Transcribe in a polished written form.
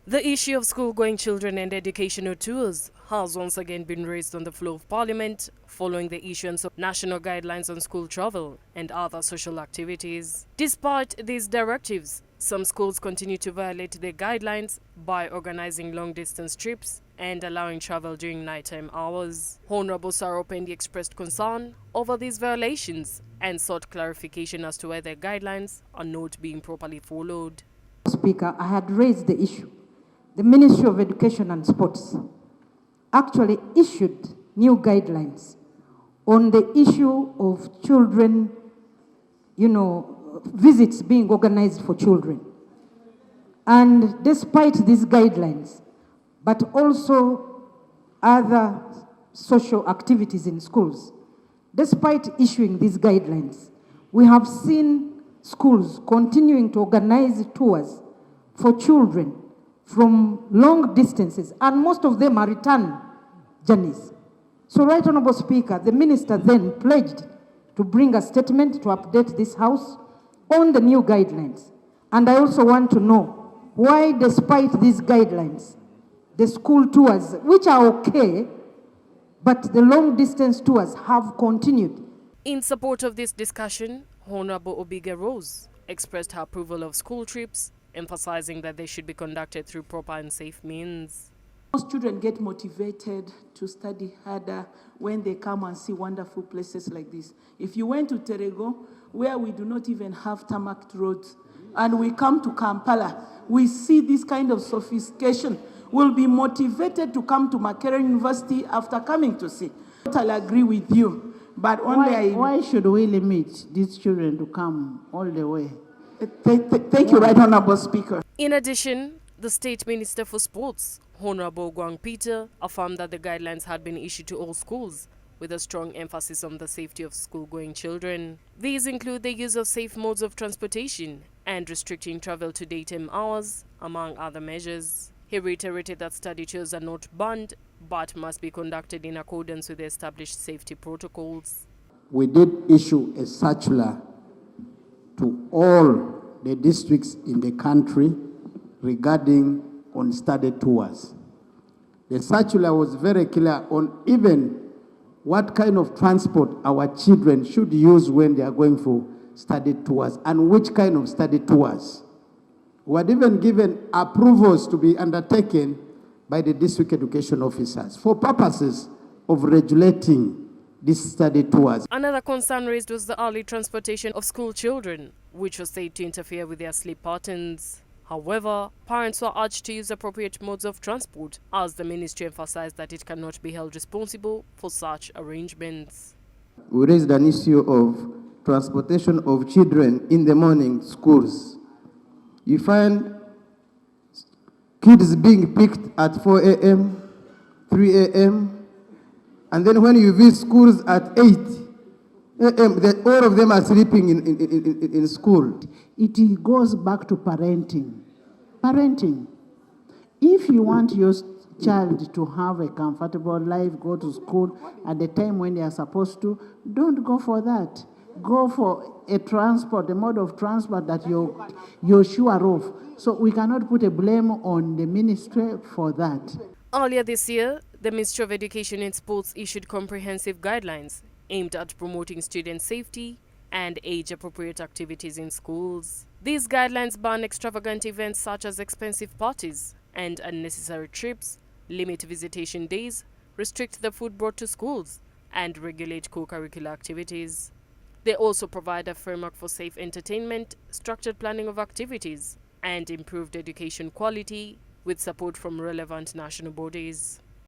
The issue of school-going children and educational tours has once again been raised on the floor of Parliament following the issuance of national guidelines on school travel and other social activities. Despite these directives, some schools continue to violate the guidelines by organizing long-distance trips and allowing travel during nighttime hours. Honorable Sarah Opendi expressed concern over these violations and sought clarification as to why the guidelines are not being properly followed. Speaker, I had raised the issue. The Ministry of Education and Sports actually issued new guidelines on the issue of children, visits being organized for children. And despite these guidelines, but also other social activities in schools, despite issuing these guidelines, we have seen schools continuing to organize tours for children from long distances, and most of them are return journeys. So, Right Honourable Speaker, the Minister then pledged to bring a statement to update this House on the new guidelines. And I also want to know why, despite these guidelines, the school tours, which are okay, but the long distance tours have continued. In support of this discussion, Honorable Obiga Rose expressed her approval of school trips, emphasizing that they should be conducted through proper and safe means. Most children get motivated to study harder when they come and see wonderful places like this. If you went to Terego, where we do not even have tarmac roads, and we come to Kampala, we see this kind of sophistication, will be motivated to come to Makerere University after coming to see. I'll agree with you, but only why should we limit these children to come all the way? Thank you, Right Honourable Speaker. In addition, the State Minister for Sports, Honorable Gwang Peter, affirmed that the guidelines had been issued to all schools, with a strong emphasis on the safety of school-going children. These include the use of safe modes of transportation and restricting travel to daytime hours, among other measures. He reiterated that study tours are not banned, but must be conducted in accordance with the established safety protocols. We did issue a circular to all the districts in the country regarding on study tours. The circular was very clear on even what kind of transport our children should use when they are going for study tours and which kind of study tours. We had even given approvals to be undertaken by the district education officers for purposes of regulating these study tours. Another concern raised was the early transportation of school children, which was said to interfere with their sleep patterns. However, parents were urged to use appropriate modes of transport, as the ministry emphasized that it cannot be held responsible for such arrangements. We raised an issue of transportation of children in the morning schools. You find kids being picked at 4 a.m., 3 a.m., and then when you visit schools at 8 a.m., all of them are sleeping in school. It goes back to parenting. Parenting. If you want your child to have a comfortable life, go to school at the time when they are supposed to, don't go for that. Go for a transport, a mode of transport that you're sure of. So we cannot put a blame on the ministry for that. Earlier this year, the Ministry of Education and Sports issued comprehensive guidelines aimed at promoting student safety and age-appropriate activities in schools. These guidelines ban extravagant events such as expensive parties and unnecessary trips, limit visitation days, restrict the food brought to schools, and regulate co-curricular activities. They also provide a framework for safe entertainment, structured planning of activities, and improved education quality with support from relevant national bodies.